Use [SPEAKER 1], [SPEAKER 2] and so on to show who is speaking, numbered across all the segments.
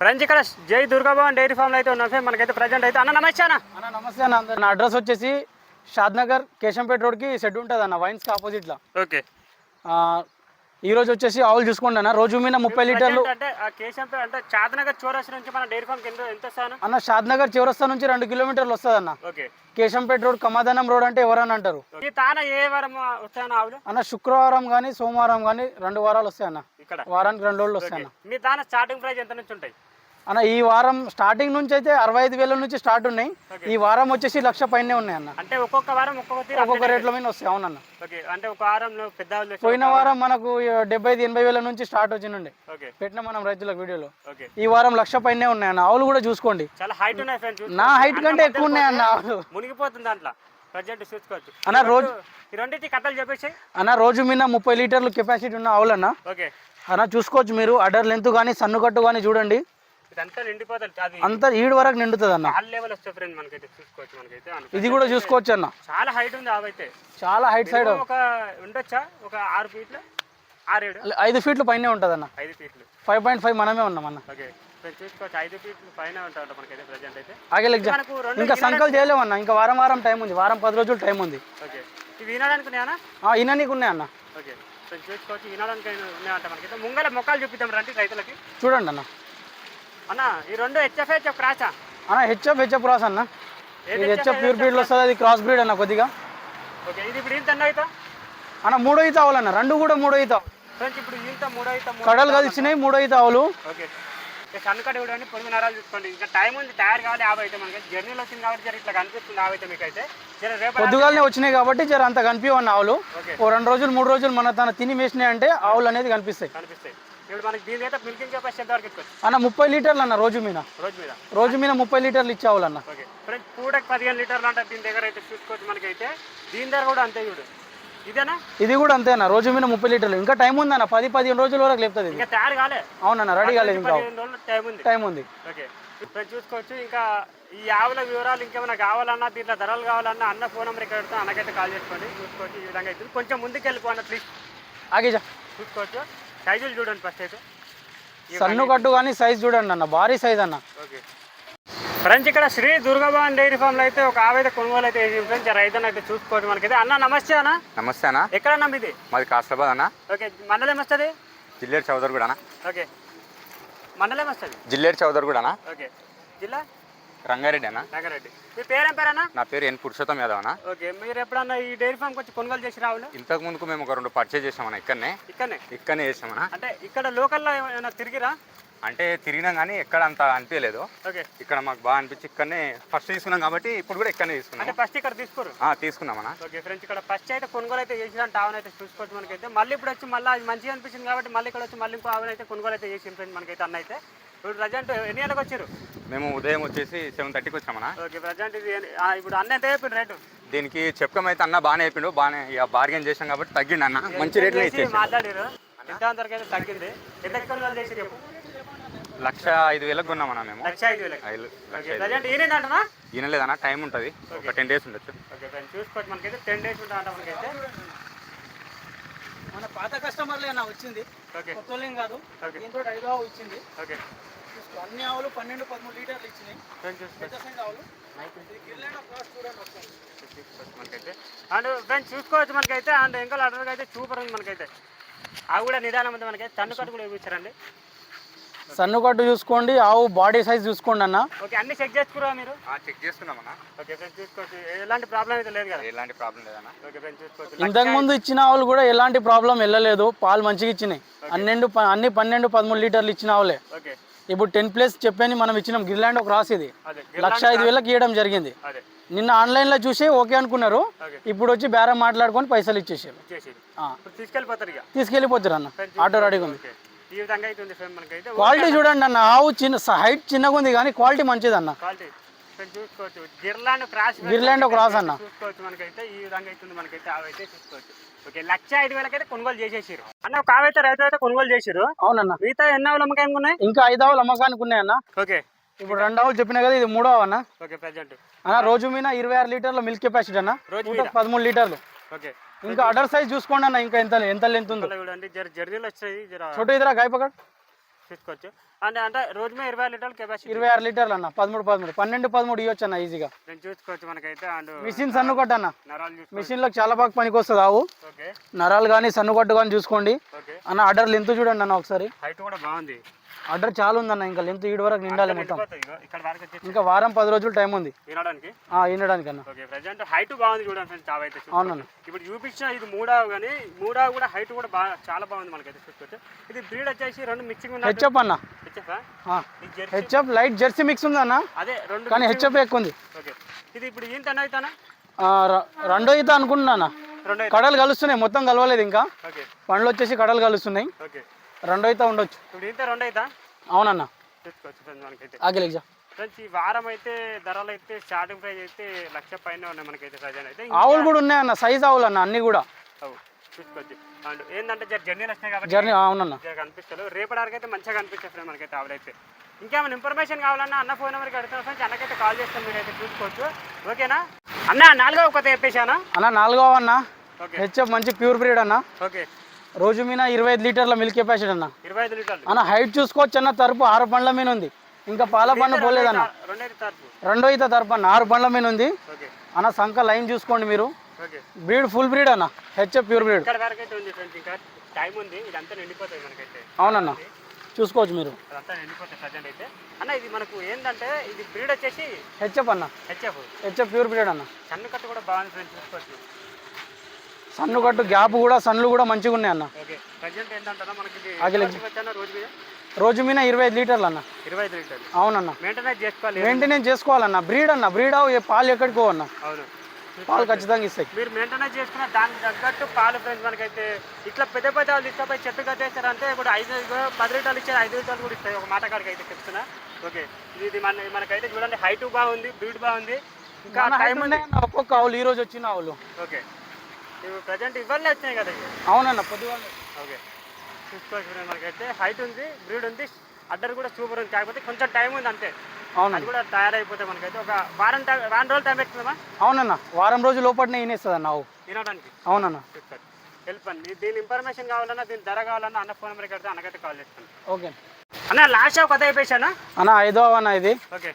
[SPEAKER 1] Friends ఇక్కడ జై Durga Bhavan dairy farm అయితే ఉన్నాం ఫ్రెండ్. మనకైతే ప్రజెంట్ అయితే అన్న నమస్తే అన్న.
[SPEAKER 2] నమస్తే అన్న. నా అడ్రస్ వచ్చేసి షాద్నగర్ కేశంపేట రోడ్కి షెడ్ ఉంటుంది అన్న, వైన్స్కి ఆపోజిట్లో.
[SPEAKER 1] ఓకే.
[SPEAKER 2] ఈ రోజు వచ్చేసి ఆవులు చూసుకోండి అన్న. రోజు మీద 30 లీటర్లు.
[SPEAKER 1] అంటే కేశంపేట అంటే షాద్నగర్ చౌరస్తా నుంచి మన డైరీ ఫామ్కి ఎంత వస్తాను
[SPEAKER 2] అన్న? షాద్నగర్ చౌరస్తా నుంచి 2 కిలోమీటర్లు వస్తుంది అన్న.
[SPEAKER 1] ఓకే.
[SPEAKER 2] కేశంపేట రోడ్ కమాదానం రోడ్ అంటే ఎవరని అంటారు.
[SPEAKER 1] ఈ తాన ఏ వారం వస్తాను ఆవులు
[SPEAKER 2] అన్న? శుక్రవారం కానీ సోమవారం కానీ 2 వారాలు వస్తాయి అన్న.
[SPEAKER 1] ఇక్కడ
[SPEAKER 2] వారానికి 2 రోజులు వస్తాయి అన్న.
[SPEAKER 1] మీ తాన స్టార్టింగ్ ప్రైస్ ఎంత నుంచి ఉంటాయి
[SPEAKER 2] అన్న? ఈ వారం స్టార్టింగ్ నుంచి అయితే 65,000 నుంచి స్టార్ట్ ఉన్నాయి. ఈ వారం వచ్చేసి 1,00,000 పైనే ఉన్నాయి అన్న.
[SPEAKER 1] అంటే ఒక్కొక్క వారం ఒక్కొక్క
[SPEAKER 2] రేట్ల మీద వస్తాయి. అవునన్న.
[SPEAKER 1] ఓకే. అంటే ఒక వారంలో పెద్ద
[SPEAKER 2] పోయిన వారం మనకు 70,000-80,000 నుంచి స్టార్ట్ వచ్చిండే పెట్టిన మనం రైతులకు వీడియోలో. ఈ వారం 1,00,000 పైనే ఉన్నాయి అన్న. ఆవులు కూడా చూసుకోండి,
[SPEAKER 1] చాలా హైట్ ఉన్నాయి ఫ్రెండ్స్.
[SPEAKER 2] నా హైట్ కంటే ఎక్కువ ఉన్నాయి అన్న ఆవులు.
[SPEAKER 1] మునిగిపోతుంది దాంట్లో ప్రజెంట్ చూసుకోవచ్చు
[SPEAKER 2] అన్న. రోజు
[SPEAKER 1] ఈ రెండింటి కథలు చెప్పేసి
[SPEAKER 2] అన్న, రోజు మీద 30 లీటర్లు కెపాసిటీ ఉన్న ఆవులు అన్న.
[SPEAKER 1] ఓకే
[SPEAKER 2] అన్న చూసుకోవచ్చు మీరు. అడర్ లెంత్ కానీ సన్ను కట్టు కానీ చూడండి,
[SPEAKER 1] ఇదంతా నిండిపోతుంది. అది
[SPEAKER 2] అంతా ఈడు వరకు నిండుతుంది అన్న.
[SPEAKER 1] ఆల్ లెవెల్ వస్తుంది ఫ్రెండ్. మనకైతే చూసుకోవచ్చు. మనకైతే
[SPEAKER 2] ఇది కూడా చూసుకోవచ్చు అన్న.
[SPEAKER 1] చాలా హైట్ ఉంది ఆవైతే.
[SPEAKER 2] చాలా హైట్ సైడ్
[SPEAKER 1] ఒక ఉండొచ్చా ఒక 6 ఫీట్లు 6-7
[SPEAKER 2] 5 ఫీట్లు పైనే ఉంటుంది అన్న.
[SPEAKER 1] 5 ఫీట్లు
[SPEAKER 2] 5.5 మనమే ఉన్నాం అన్న.
[SPEAKER 1] ఓకే. చూసుకోవచ్చు 5 ఫీట్లు పైన ఉంటాడు మనకైతే ప్రజెంట్ అయితే.
[SPEAKER 2] ఆగలేక ఇంకా సంకల్ చేయలేమన్నా. ఇంకా వారం టైం ఉంది. వారం 10 రోజులు టైం ఉంది.
[SPEAKER 1] ఓకే. ఇవి వినడానికి ఉన్నాయన్నా?
[SPEAKER 2] విననీకి ఉన్నాయన్న.
[SPEAKER 1] ఓకే. చూసుకోవచ్చు వినడానికి ఉన్నాయంట. మనకైతే ముంగల మొక్కలు చూపిద్దాం రండి రైతులకి.
[SPEAKER 2] చూడండి అన్న.
[SPEAKER 1] అన్న ఈ రెండు హెచ్ఎఫ్ క్రాసా
[SPEAKER 2] అన్న? హెచ్ఎఫ్ క్రాస్ అన్న. ఇది హెచ్ఎఫ్ ప్యూర్ బ్రీడ్ వస్తుంది, అది క్రాస్ బ్రీడ్ అన్న కొద్దిగా.
[SPEAKER 1] ఓకే. ఇది ఇప్పుడు ఇంత ఎన్నో అవుతా
[SPEAKER 2] అన్న? 3 ఈత ఆవులు అన్న. 2 కూడా 3 ఈత
[SPEAKER 1] ఫ్రెండ్స్. ఇప్పుడు ఇంత 3 అవుతా
[SPEAKER 2] కడలు కలిసినాయి. 3 ఈత ఆవులు.
[SPEAKER 1] ఓకే. సన్నకడ చూడండి, పొడుగు నరాలు చూసుకోండి. ఇంకా టైం ఉంది, తయారు కావాలి. ఆవైతే మనకి జర్నీలో వచ్చింది కాబట్టి జర ఇట్లా కనిపిస్తుంది ఆవైతే మీకు అయితే. రేపు
[SPEAKER 2] పొద్దుగాలనే వచ్చినాయి కాబట్టి జర అంత కనిపించవన్న ఆవులు. ఓ 2 రోజులు 3 రోజులు మన తన తిని వేసినాయి అంటే ఆవులు అనేది కనిపిస్తాయి.
[SPEAKER 1] ఇప్పుడు మనకి దీని అయితే మిల్కింగ్ కెపాసిటీ ఎంత వరకు ఇస్తుంది
[SPEAKER 2] అన్న? 30 లీటర్లు అన్న. రోజు మీద 30 లీటర్లు ఇచ్చే ఆవులు అన్న.
[SPEAKER 1] ఓకే. ఫ్రెండ్స్ పూటకి 15 లీటర్లు అంటే దీని దగ్గర అయితే చూసుకోవచ్చు. మనకైతే దీని దగ్గర కూడా అంతే చూడు. ఇదేనా?
[SPEAKER 2] ఇది కూడా అంతేనా? రోజు మీద 30 లీటర్లు. ఇంకా టైం ఉంది అన్న. 10-15 రోజుల వరకు లేపుతుంది.
[SPEAKER 1] ఇంకా తయారు కాలే.
[SPEAKER 2] అవునన్న, రెడీ కాలేదు ఇంకా. టైం ఉంది.
[SPEAKER 1] ఓకే. ఇప్పుడు చూసుకోవచ్చు. ఇంకా ఈ ఆవుల వివరాలు ఇంకేమైనా కావాలన్నా, దీంట్లో ధరలు కావాలన్నా అన్న ఫోన్ నెంబర్ ఇక్కడ పెడతాం. అన్నకైతే కాల్ చేసుకోండి. చూసుకోవచ్చు ఈ విధంగా అవుతుంది. కొంచెం ముందుకు వెళ్ళిపోన్న ప్లీజ్.
[SPEAKER 2] ఆగేజా.
[SPEAKER 1] చూసుకోవచ్చు సైజులు చూడండి ఫస్ట్ అయితే.
[SPEAKER 2] సన్ను కట్టు కానీ సైజ్ చూడండి అన్న, భారీ సైజ్ అన్న.
[SPEAKER 1] ఓకే. ఫ్రెండ్స్ ఇక్కడ శ్రీ దుర్గాభవన్ డైరీ ఫామ్లో అయితే ఒక ఆవైతే కొనుగోలు అయితే వేసి ఫ్రెండ్స్ రైతులను అయితే చూసుకోవచ్చు. మనకైతే అన్న నమస్తే అన్న.
[SPEAKER 3] నమస్తే అన్న.
[SPEAKER 1] ఎక్కడన్నా మీది?
[SPEAKER 3] మాది కాసరాబాద్ అన్న.
[SPEAKER 1] ఓకే. మండలం ఏమొస్తుంది?
[SPEAKER 3] జిల్లేరు చౌదరి కూడా అన్న.
[SPEAKER 1] ఓకే. మండలం ఏమొస్తుంది?
[SPEAKER 3] జిల్లేరు చౌదరి కూడా అన్న.
[SPEAKER 1] ఓకే. జిల్లా
[SPEAKER 3] రంగారెడ్డి అన్న.
[SPEAKER 1] రంగారెడ్డి. మీ పేరేం పేరన్నా?
[SPEAKER 3] నా పేరు ఎన్ పురుషోత్తం యాదవ్ అన్న.
[SPEAKER 1] ఓకే. మీరు ఎప్పుడన్నా ఈ డైరీ ఫామ్ వచ్చి కొనుగోలు చేసి రావులు?
[SPEAKER 3] ఇంతకు ముందుకు మేము ఒక 2 పర్చేజ్ చేసామన్న. ఇక్కడనే చేసామన్న.
[SPEAKER 1] అంటే ఇక్కడ లోకల్లో ఏమైనా తిరిగిరా?
[SPEAKER 3] అంటే తిరిగినాం కానీ ఎక్కడ అంత అనిపించలేదు.
[SPEAKER 1] ఓకే.
[SPEAKER 3] ఇక్కడ మాకు బాగా అనిపించి ఇక్కడనే ఫస్ట్ తీసుకున్నాం కాబట్టి ఇప్పుడు కూడా ఇక్కడనే తీసుకున్నాం.
[SPEAKER 1] అంటే ఫస్ట్ ఇక్కడ తీసుకోరు?
[SPEAKER 3] తీసుకున్నామన్న.
[SPEAKER 1] ఓకే. ఫ్రెండ్స్ ఇక్కడ ఫస్ట్ అయితే కొనుగోలు అయితే చేసినట్టు ఆవును అయితే చూసుకోవచ్చు. మనకైతే మళ్ళీ ఇప్పుడు వచ్చి మళ్ళీ అది మంచిగా అనిపించింది కాబట్టి మళ్ళీ ఇక్కడ వచ్చి మళ్ళీ ఇంకో ఆవును అయితే కొనుగోలు అయితే చేసి ఫ్రెండ్స్ మనకైతే అన్న అయితే. ఇప్పుడు ప్రజెంట్ ఎన్ని గంటలకు వచ్చారు?
[SPEAKER 3] మేము ఉదయం వచ్చేసి 7:30కి వచ్చామన్నా.
[SPEAKER 1] ఓకే. ప్రజెంట్ ఇది ఇప్పుడు అన్న ఎంత అయిపోయింది రేటు?
[SPEAKER 3] దీనికి చెప్పకం అయితే అన్న బాగానే అయిపోయిండు. బాగానే ఇక బార్గెన్ చేసాం కాబట్టి తగ్గిండు అన్న. మంచి రేట్లో ఇచ్చేసి
[SPEAKER 1] మాట్లాడారు. ఎంతవరకు అయితే తగ్గింది. ఎంత కొనుగోలు చేసి చెప్పు?
[SPEAKER 3] 1,05,000 కొన్నామన్నా మేము.
[SPEAKER 1] 1,05,000. ప్రజెంట్ ఈయనంటనా?
[SPEAKER 3] ఈయనలేదన్నా, టైం ఉంటుంది. ఒక 10 డేస్ ఉండొచ్చు.
[SPEAKER 1] ఓకే. చూసుకోవచ్చు. మనకైతే 10 డేస్ ఉంటాయంట. మనకైతే
[SPEAKER 2] మన పాత కస్టమర్లే అన్న వచ్చింది.
[SPEAKER 1] ఓకే.
[SPEAKER 2] కొత్తలేం కాదు. దీంతో 5 ఆవు ఇచ్చింది.
[SPEAKER 1] ఓకే.
[SPEAKER 2] అన్ని ఆవులు 12-13 లీటర్లు ఇచ్చినాయి.
[SPEAKER 1] మనకైతే అండ్ ఫ్రెండ్స్ చూసుకోవచ్చు. మనకైతే అండ్ ఇంకా అడవికి అయితే సూపర్ ఉంది. మనకైతే అవి కూడా నిదానం ఉంది. మనకైతే సన్ను కట్టు కూడా ఇచ్చారండి.
[SPEAKER 2] సన్ను కట్టు చూసుకోండి, ఆవు బాడీ సైజ్ చూసుకోండి అన్న.
[SPEAKER 1] ఓకే. అన్ని చెక్ చేసుకురా మీరు?
[SPEAKER 3] చెక్ చేస్తున్నామన్నా.
[SPEAKER 1] ఓకే. ఫ్రెండ్స్ చూసుకోవచ్చు. ఎలాంటి ప్రాబ్లం అయితే లేదు కదా?
[SPEAKER 3] ఎలాంటి ప్రాబ్లం లేదన్నా.
[SPEAKER 1] ఓకే. ఫ్రెండ్స్ చూసుకోవచ్చు.
[SPEAKER 2] ఇంతకు ముందు ఇచ్చిన ఆవులు కూడా ఎలాంటి ప్రాబ్లం వెళ్ళలేదు. పాలు మంచిగా ఇచ్చినాయి. అన్ని 12-13 లీటర్లు ఇచ్చిన ఆవులే.
[SPEAKER 1] ఓకే.
[SPEAKER 2] ఇప్పుడు 10+ చెప్పని మనం ఇచ్చినాం. గిర్లాండ్ ఒక రాసి ఇది 1,05,000కి ఇవ్వడం జరిగింది. నిన్న ఆన్లైన్లో చూసి ఓకే అనుకున్నారు. ఇప్పుడు వచ్చి బేరం మాట్లాడుకొని పైసలు ఇచ్చేసారు. తీసుకెళ్ళిపోతారు అన్న. ఆటో రెడీగా ఉంది. క్వాలిటీ చూడండి అన్న. ఆవు హైట్ చిన్నగా ఉంది కానీ క్వాలిటీ మంచిది అన్న.
[SPEAKER 1] చూసుకోవచ్చు. గిర్లాండ్
[SPEAKER 2] ఒక రాస్ అన్న.
[SPEAKER 1] చూసుకోవచ్చు. మనకైతే ఈ విధంగా అవుతుంది. మనకైతే ఆవైతే చూసుకోవచ్చు. ఓకే. 1,05,000 అయితే కొనుగోలు చేసేసారు అన్న. ఒక ఆవైతే రైతులు అయితే కొనుగోలు చేసారు.
[SPEAKER 2] అవునన్న.
[SPEAKER 1] మిగతా ఎన్ని ఆవులు అమ్మకానికి ఉన్నాయి?
[SPEAKER 2] ఇంకా 5 ఆవులు అమ్మకానికి ఉన్నాయన్న.
[SPEAKER 1] ఓకే.
[SPEAKER 2] ఇప్పుడు 2 ఆవులు చెప్పినా కదా, ఇది 3వ అన్న.
[SPEAKER 1] ఓకే. ప్రెజెంట్
[SPEAKER 2] అన్న రోజు మీద 26 లీటర్ల మిల్క్ కెపాసిటీ అన్న. 13 లీటర్లు.
[SPEAKER 1] ఓకే.
[SPEAKER 2] ఇంకా అడర్ సైజ్ చూసుకోండి అన్న. ఇంకా ఎంత లెంత్ ఉందో
[SPEAKER 1] చూడండి. జర్నీలు వచ్చాయి.
[SPEAKER 2] छोटे इधर गाय पकड़
[SPEAKER 1] చూసుకోవచ్చు. అంటే రోజు మీద 26 లీటర్లు కెపాసిటీ,
[SPEAKER 2] 26 లీటర్లు అన్న. 12 ఇవ్వచ్చు అన్న ఈజీగా.
[SPEAKER 1] నేను చూసుకోవచ్చు మనకైతే. అండ్
[SPEAKER 2] మిషన్ సన్నుకొట్టు అన్న,
[SPEAKER 1] నరాలు చూసుకోవచ్చు.
[SPEAKER 2] మిషన్లకు చాలా బాగా పనికి వస్తుంది. ఆవు
[SPEAKER 1] ఓకే
[SPEAKER 2] నరాలు కానీ సన్నుకొట్టు కానీ చూసుకోండి
[SPEAKER 1] ఓకే.
[SPEAKER 2] అన్న. అడ్డర్ లెంత్ చూడండి అన్న ఒకసారి.
[SPEAKER 1] హైట్ కూడా బాగుంది.
[SPEAKER 2] అడ్డర్ చాలా ఉందన్న, ఇంకా లెంత్ ఈడు వరకు నిండాలి మొత్తం.
[SPEAKER 1] ఇక్కడ వరకు వచ్చేసి
[SPEAKER 2] ఇంకా వారం 10 రోజులు టైం ఉంది
[SPEAKER 1] వినడానికి.
[SPEAKER 2] వినడానికి అన్న.
[SPEAKER 1] ఓకే ప్రెజెంట్ హైట్ బాగుంది చూడండి ఫ్రెండ్స్. చావ అయితే
[SPEAKER 2] అవునన్న.
[SPEAKER 1] ఇప్పుడు చూపించిన ఇది మూడావు, కానీ మూడావు కూడా హైట్ కూడా బాగా చాలా బాగుంది మనకైతే చూసుకోవచ్చు. ఇది బ్రీడ్ వచ్చేసి రెండు మిక్సింగ్ ఉంది.
[SPEAKER 2] హెచ్ఎఫ్ అన్న, హెచ్ఎఫ్ లైట్ జెర్సీ మిక్స్ ఉంది అన్న,
[SPEAKER 1] అదే రెండు
[SPEAKER 2] కానీ హెచ్ఎఫ్ ఎక్కువ ఉంది.
[SPEAKER 1] ఓకే. ఇది ఇప్పుడు ఏంటి అయితేనా
[SPEAKER 2] రెండో ఈత అనుకుంటున్నా.
[SPEAKER 1] రెండో
[SPEAKER 2] కడలు కలుస్తున్నాయి, మొత్తం కలవలేదు ఇంకా.
[SPEAKER 1] ఓకే.
[SPEAKER 2] పండ్లు వచ్చేసి కడలు కలుస్తున్నాయి.
[SPEAKER 1] ఓకే.
[SPEAKER 2] రెండో ఈత ఉండొచ్చు.
[SPEAKER 1] ఇప్పుడు ఇంత రెండో అవుతా
[SPEAKER 2] అవునన్న.
[SPEAKER 1] చూసుకోవచ్చు ఫ్రెండ్స్ మనకైతే.
[SPEAKER 2] ఆగిలేజా
[SPEAKER 1] ఫ్రెండ్స్ ఈ వారం అయితే ధరలు అయితే స్టార్టింగ్ ప్రైస్ అయితే 1,00,000 పైన ఉన్నాయి మనకైతే ప్రజెంట్ అయితే.
[SPEAKER 2] ఆవులు కూడా ఉన్నాయన్న, సైజ్ ఆవులు అన్న అన్ని కూడా.
[SPEAKER 1] చూసుకోవచ్చు. అండ్ ఏంటంటే జర్నీలు వస్తున్నాయి కాబట్టి
[SPEAKER 2] జర్నీ అవునన్న
[SPEAKER 1] కనిపిస్తారు. రేపటికి అయితే మంచిగా కనిపిస్తాయి ఫ్రెండ్ మనకైతే ఆవులైతే. ఇంకేమైనా ఇన్ఫర్మేషన్ కావాలన్నా అన్న ఫోన్ నెంబర్కి అడుగుతున్నా ఫ్రెండ్స్, అన్నకైతే కాల్ చేస్తాం, మీరు అయితే చూసుకోవచ్చు. ఓకేనా అన్న? 4వ కొత్త చెప్పేశానా
[SPEAKER 2] అన్న? 4వ అన్న.
[SPEAKER 1] ఓకే.
[SPEAKER 2] హెచ్ఎఫ్ మంచి ప్యూర్ బ్రీడ్ అన్న.
[SPEAKER 1] ఓకే.
[SPEAKER 2] రోజు మీద 25 లీటర్ల మిల్క్ కెపాసిటీ అన్న.
[SPEAKER 1] 25 లీటర్లు
[SPEAKER 2] అన్న. హైట్ చూసుకోవచ్చు అన్న, తరపు 6 పండ్ల మీద ఉంది, ఇంకా పాల పండు పోలేదన్న. రెండో ఈత తరపు అన్న 6 పండ్ల మీద ఉంది
[SPEAKER 1] ఓకే
[SPEAKER 2] అన్న. సంఖ లైన్ చూసుకోండి మీరు.
[SPEAKER 1] ఓకే.
[SPEAKER 2] బ్రీడ్ ఫుల్ బ్రీడ్ అన్న, హెచ్ఎఫ్ ప్యూర్ బ్రీడ్.
[SPEAKER 1] ఇక్కడ వరకు అయితే ఉంది ఫ్రెండ్స్, ఇంకా టైం ఉంది. ఇదంతా నిండిపోతుంది మనకైతే.
[SPEAKER 2] అవునన్న, చూసుకోవచ్చు మీరు.
[SPEAKER 1] అదంతా నిండిపోతుంది ప్రజెంట్ అయితే. అన్న ఇది మనకు ఏంటంటే ఇది బ్రీడ్ వచ్చేసి
[SPEAKER 2] హెచ్ఎఫ్ అన్న, హెచ్ఎఫ్ ప్యూర్ బ్రీడ్ అన్న.
[SPEAKER 1] సన్ను కట్టు కూడా బాగుంది ఫ్రెండ్స్, చూసుకోవచ్చు.
[SPEAKER 2] సన్ను కట్టు గ్యాప్ కూడా, సన్నులు కూడా మంచిగా ఉన్నాయి అన్న.
[SPEAKER 1] ఓకే. ప్రజెంట్ ఏంటంటే మనకి ఇది
[SPEAKER 2] ఆగిలేదు.
[SPEAKER 1] రోజు మీద
[SPEAKER 2] రోజు మీద 25 లీటర్లు అన్న.
[SPEAKER 1] 25 లీటర్లు.
[SPEAKER 2] అవునన్న.
[SPEAKER 1] మెయింటెనెన్స్ చేసుకోవాలి.
[SPEAKER 2] మెయింటెనెన్స్ చేసుకోవాలన్న. బ్రీడ్ అన్న, బ్రీడ్ పాలు ఎక్కడికి పోవన్న,
[SPEAKER 1] అవును
[SPEAKER 2] పాలు ఖచ్చితంగా ఇస్తాయి.
[SPEAKER 1] మీరు మెయింటెనెన్స్ చేసుకున్న దానికి తగ్గట్టు పాలు ఫ్రెండ్స్ మనకైతే. ఇట్లా పెద్ద పెద్ద వాళ్ళు తీసుకపోయి చెట్టు కట్టేస్తారంటే ఇప్పుడు 10 లీటర్లు ఇచ్చారు, 5 లీటర్లు కూడా ఇస్తాయి ఒక మాట కాడికి అయితే చెప్తున్నా. ఓకే. ఇది మనకైతే చూడండి హైట్ బాగుంది, బ్రీడ్ బాగుంది, ఇంకా టైం ఉంది.
[SPEAKER 2] ఒక్కొక్క ఆవులు ఈ రోజు వచ్చిన ఆవులు.
[SPEAKER 1] ఓకే. ఇవి ప్రజెంట్ ఇవన్నీ వచ్చినాయి కదా ఇవి.
[SPEAKER 2] అవునన్న, పొద్దుగా.
[SPEAKER 1] ఓకే. చూసుకోవచ్చు మనకైతే హైట్ ఉంది, బ్రీడ్ ఉంది, అడ్డర్ కూడా సూపర్ ఉంది. కాకపోతే కొంచెం టైం ఉంది అంతే.
[SPEAKER 2] అవును,
[SPEAKER 1] అది కూడా తయారైపోతే మనకైతే ఒక వారం రోజులు టైం పెట్టుకుందామా?
[SPEAKER 2] అవునన్న. వారం రోజు లోపలనే ఈనేస్తుంది అన్న ఆవు
[SPEAKER 1] తినడానికి.
[SPEAKER 2] అవునన్న.
[SPEAKER 1] చెప్తారు వెళ్ళిపోండి. దీని ఇన్ఫర్మేషన్ కావాలన్నా, దీని ధర కావాలన్నా అన్న ఫోన్ నెంబర్కి కడితే అన్నకైతే కాల్ చేస్తాను.
[SPEAKER 2] ఓకే
[SPEAKER 1] అన్న. లాస్ట్ కొత్త అయిపోయానా
[SPEAKER 2] అన్న? 5వ అన్న ఇది.
[SPEAKER 1] ఓకే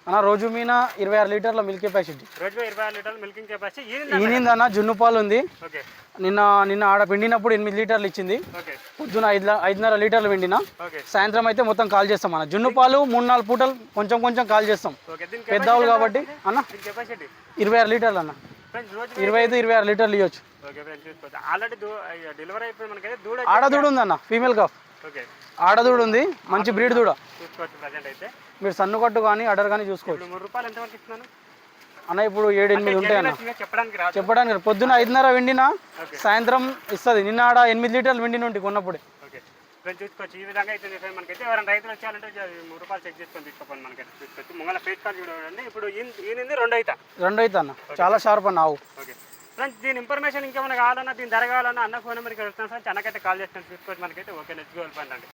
[SPEAKER 2] అన్న. రోజు మీద 26 లీటర్ల మిల్క్ కెపాసిటీ.
[SPEAKER 1] రోజు 26 లీటర్లు మిల్కింగ్ కెపాసిటీ.
[SPEAKER 2] ఈనిందన్న. జున్ను పాలు ఉంది.
[SPEAKER 1] ఓకే.
[SPEAKER 2] నిన్న ఆడ పిండినప్పుడు 8 లీటర్లు ఇచ్చింది.
[SPEAKER 1] ఓకే.
[SPEAKER 2] పొద్దున 5.5 లీటర్లు పిండినా.
[SPEAKER 1] ఓకే.
[SPEAKER 2] సాయంత్రం అయితే మొత్తం కాల్ చేస్తాం అన్న. జున్ను పాలు 3-4 పూటలు కొంచెం కొంచెం కాల్ చేస్తాం,
[SPEAKER 1] ఓకే. దీని
[SPEAKER 2] పెద్ద ఆవులు కాబట్టి అన్న.
[SPEAKER 1] కెపాసిటీ
[SPEAKER 2] 26 లీటర్లు అన్న.
[SPEAKER 1] ఫ్రెండ్స్ రోజు
[SPEAKER 2] 25-26 లీటర్లు ఇవ్వచ్చు.
[SPEAKER 1] ఓకే ఫ్రెండ్స్ చూసుకోవచ్చు. ఆల్రెడీ డెలివరీ అయిపోయి మనకైతే దూడ
[SPEAKER 2] ఆడదూడు ఉంది అన్న, ఫీమేల్ కాఫ్.
[SPEAKER 1] ఓకే.
[SPEAKER 2] ఆడదూడు ఉంది, మంచి బ్రీడ్ దూడ.
[SPEAKER 1] చూసుకోవచ్చు ప్రజెంట్ అయితే.
[SPEAKER 2] మీరు సన్ను కట్టు కానీ అడర్ కానీ చూసుకోవచ్చు.
[SPEAKER 1] ఇప్పుడు ₹3 ఎంతవరకు ఇస్తున్నాను
[SPEAKER 2] అన్న? ఇప్పుడు 7-8 ఉంటాయి అన్న.
[SPEAKER 1] చెప్పడానికి
[SPEAKER 2] పొద్దున 5:30 వెండినా, సాయంత్రం ఇస్తుంది. నిన్న ఆడ 8 లీటర్లు వెండిన ఉంటే కొన్నప్పుడే.
[SPEAKER 1] ఓకే. ఫ్రెండ్స్ చూసుకోవచ్చు. ఈ విధంగా అయితే మనకైతే ఎవరైనా రైతులు వచ్చారంటే ₹3 చెక్ చేసుకొని తీసుకోండి మనకైతే. చూసుకోవచ్చు. ముంగల ఫేస్ కార్డ్ చూడండి. ఇప్పుడు ఈయన రెండో అయితే
[SPEAKER 2] అన్న. చాలా షార్ప్ అన్న ఆవు.
[SPEAKER 1] ఓకే. ఫ్రెండ్స్ దీని ఇన్ఫర్మేషన్ ఇంకేమైనా కావాలన్నా, దీని ధర కావాలన్నా అన్న ఫోన్ నెంబర్కి వెళ్తాను ఫ్రెండ్స్, అన్నకైతే కాల్ చేస్తాను. చూసుకోవచ్చు మనకైతే. ఓకే. నెక్స్ట్ వెళ్ళిపోయిందండి.